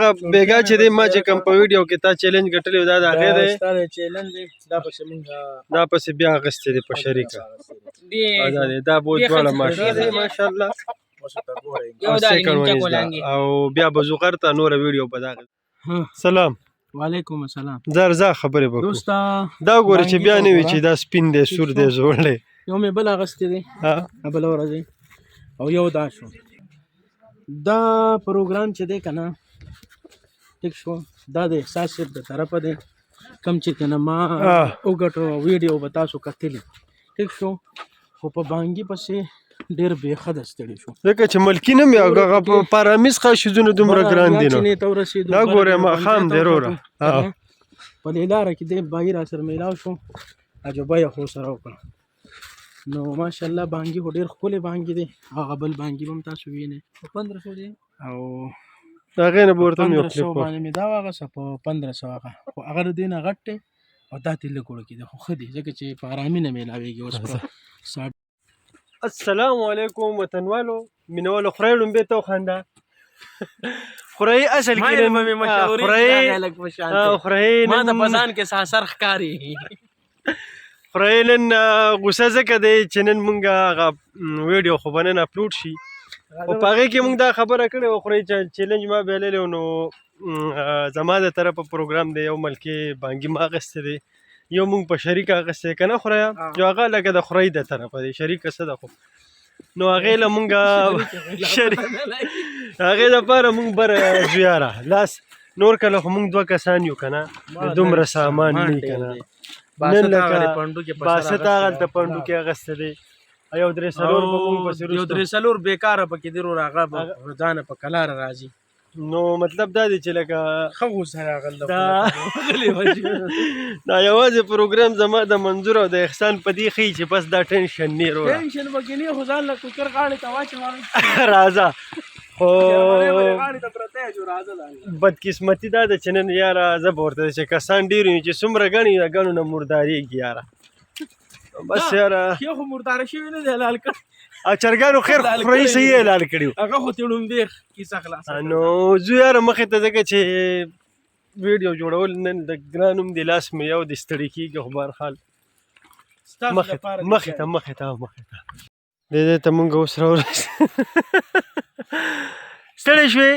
هغه بیګا چې دی ما چې کوم په ویډیو کې تا چیلنج ګټلی دا د هغې دی دا پسې بیا اخیستی دی په شریکه دا بوت دواړه ماشین دی ماشاءالله او سیکنډ ون او بیا به ځو غر ته نوره ویډیو به دغه سلام وعلیکم السلام زه خبرې به کوو دا وګورې چې بیا نه وي چې دا سپین دی سور دی زوړ دی یو مې بل اخیستی دی بله ورځ او یو دا شو دا پروګرام چې دی که نه ټیک شو دا د احساس صرف د طرفه دی کم چې که نه ما وګټو ویډیو به تاسو کتلی ټیک شو خو په بانګي پسې ډېر بېخده ستړي شو ځکه چې ملکي نه مې هغه په پارامیز ښه دومره ګران دي نو دا ګورې ماښام دی وروره په دې لاره کې دی بهي را سره میلاو شو عجبه یې خو سره وکړه نو ماشاءالله بانګي خو ډېر ښکلی بانګي دی هغه بل بانګي به هم تاسو وینئ په 1500 دی او د هغې نه به ورته هم یو کلیپ باندې مې دا واغسته په 1500 هغه خو هغه د دې نه غټ دی او دا تې لږ وړوکی دی خو ښه دی ځکه چې په ارامي نه میلاویږي اوس په السلام علیکم وطنوالو مینوالو خورئ لومبې ته وخانده خورئ اصل کې خورئ نن غوسه ځکه دی چې نن مونږ هغه ویډیو خو به نن اپلوډ شي او په هغې کې مونږ دا خبره کړې وه خورئ چې چیلنج ما بایللی و نو زما د طرفه پروګرام دی یو ملکې بانګي ما اخیستی دی یو مونږ په شریکه اخیستی که نه خوریا یو هغه لکه د خورئ د طرفه دی شریکه څه ده خو نو هغې له مونږ هغې دپاره مونږ بره ځو یاره لاس نور کله خو مونږ 2 کسان یو که نه دومره سامان نه که نه نن لکه باسط هغلته پنډو کې اخیستی دی یو 3 4 به مونږ پسې یو 3 4 بېکاره پکې دی ورور هغه به ځانه په کلاره راځي نو مطلب دا دی چې لکه ښه غوسه راغله دا یوازې پروګرام زما د منظور او د احسان په دې ښیي چې بس دا ټینشن نه وروره ټینشن پکې نه خو ځان له کوکر غاړې ته واچوه راځه خو بدقسمتي دا ده چې نن یاره زه به ورته چې کسان ډېر وي چې څومره ګڼي د ګڼو نه مردارېږي یاره بس یاره یو خو مرداره شوي نه دی حلال کړ چرګانو خیر خورئ صحیح اعلان کړي هغه خو تړومبې کیسه خلاصه نو ځو یاره مخې ته ځکه چې ویډیو جوړول نن د ګران هم د لاس مې یو د ستړي کېږي خو بهرحال مخې ته دې ته مونږ اوس راورسېدو ستړی شوې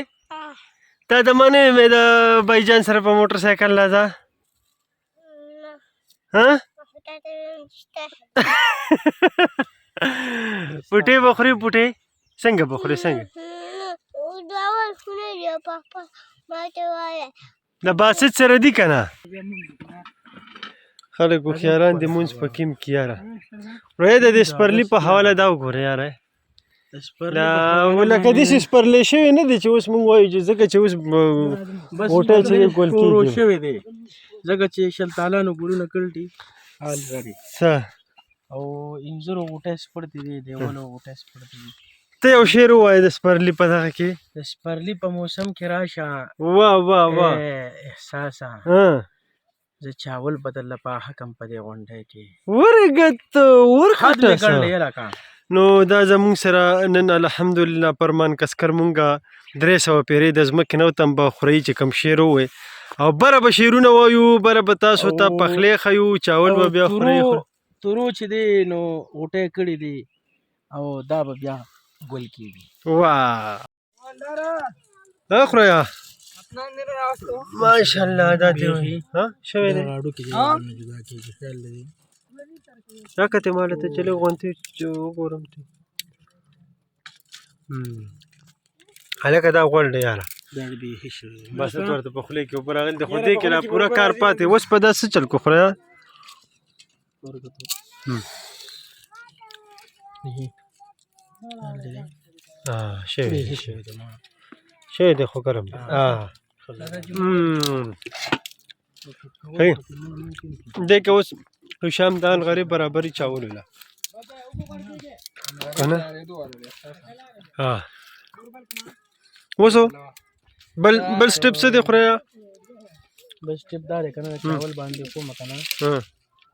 تا د ما نه وې د بایجان سره په موټر سایکل راځه پوټې به خورې پوټې څنګه به خورې څنګه د باسط سره دي که نه خلک هوښیاران دي مونځ په کیم کې یاره رویه د دې سپرلي په حواله دا وګوره یاره لکه داسې سپرلی شوی نه دی چې اوس مونږ وایو چې ځکه چې اوس غوټۍ چې دی ګل کېږي شوی دی ځکه چې شلتالانو ګلونه کړل دي آلریډي او انځرو غوټۍ سپړتې دي دیوالو غوټۍ سپړتې دي ته یو شعر ووایه د سپرلي په دغه کې د سپرلي په موسم کې راشه واه واه واه احساسه زه چاول به درله په حکم په دې غونډۍ کې ورخټه نو دا زمونږ سره نن الحمدلله پرمان کسکر مونږه 300 پیرې د ځمکې نه وتم به خورئ چې کوم شعر ووایي او بره به شعرونه وایو بره به تاسو ته پخلی ښیو چاول به بیا خورئ تورو چې دی نو غوټۍ کړي دي او دا به بیا ګل کېږي واه خوریا ماشاءالله دا دی شوی دی راکتې ماله ته چې لږ غونتې وګورم هلکه دا غوړ دی یاره بس ورته په خولې کې اوبه راغلي دي خو دې کې لا پوره کار پاتې اوس په دا څه چل کو خوریا شوی دی خو ګرم دې کې اوس شام دال غریب برابري چاول ولا کنه وسو بل سټپ څه دی خوریا بل سټپ دا دی کنه چاول باندې کوم کنه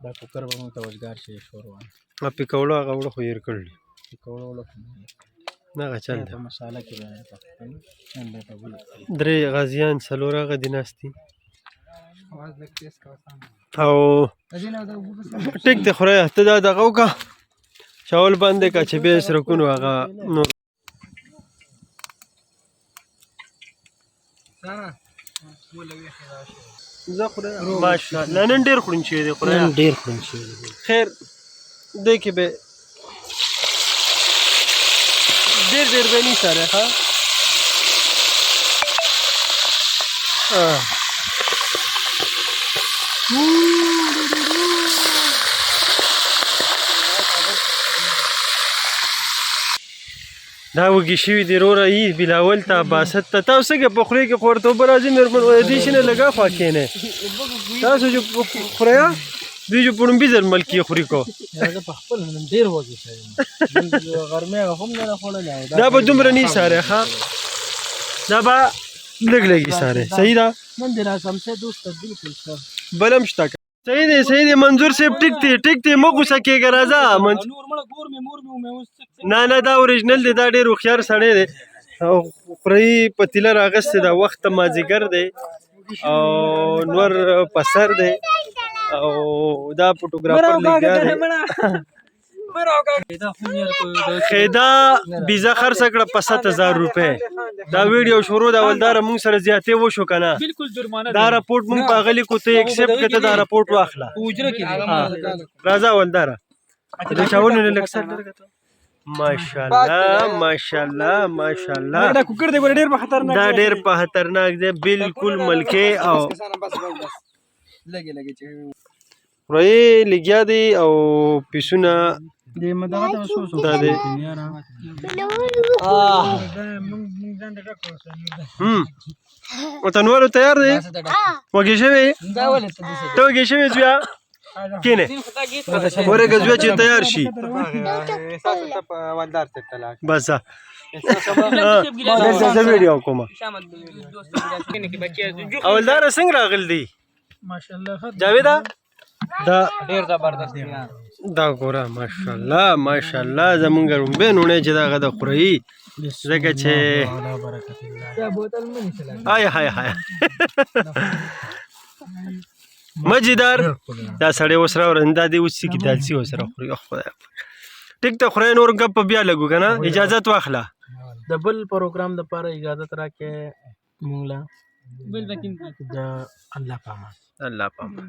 دا کوکر به مو ته وزګار شي شوروا په کولو هغه وړو خو یې کړل کولو دغه چل دی په مساله کې به نن په بل درې غازیان څلور هغه دي ناست دي او ټیک دی خورایه ته دا دغه وکړه چاول باندې که چې بیا سره کونو هغه نور زه خورایه ماشاءالله نن ډېر خوړین شوی دی خورایه نن ډېر خوند شوی دی خیر دی کې به ډېر ډېر به نه ساره ښه دا وږي شوي دي وروره یي بلاول ته عباست ته تاسو څنګه په خولې کې خورته اوبه راځي مېرمن دې شي نه لږه خوا کښېنئ تاسو چې خورئ دوی چې په لومبي ځل ملکي خوري کو زه په خپل نن ډېر وږی شوی یم غرمې هم نه راخوړلی دا به دومره نه ساره ښه دا به لږ لږ ساره صحیح ده نن دې را سمسې دوست بالکل ښه بل هم شته صحیح دی منظور صاحب ټیک دی مه غوسه کېږه راځه نه دا اوریجنل دی دا ډېر هوښیار سړی دی او خورۍ پتیله راغستې ده وخت مازدیګر دی او نور پسر دی او دا فوټوګرافر لګیا دی خیدا بیزه خرڅه کړه په 7000 روپۍ دا ویډیو شروع د ولدار مونږ سره زیاتې وشو کنه دا راپورټ مونږ په غلي کو ته ایکسپټ کته دا راپورټ واخله راځه ولدار دا چاونه نه لکسر ماشاءالله دا کوکر دی ډېر په خطرناک دا ډېر په خطرناک دی بالکل ملکه او روی لګیا دی او پیسونه دې مدغه ته وسو دا دی وطنوالو تیار دی وږي شوی ته وږي شوی زویا کینه ورګه زویا چې تیار شي بس زه ویډیو کوم اولدار څنګه راغل دی ماشاءالله جاویدا دا ډېر زبردست دا ګوره ماشاءالله زمونږ رومبې نوڼې چې دغه د خورئ ځکه چې های مجیدار دا سړی اوس راوړه دا دې اوس کې دالسي اوس راخوري خدای ټیک ته خورئ نور ګپ بیا لګو که نه اجازت واخله د بل پروګرام دپاره اجازت راکړې موږ له د الله پامان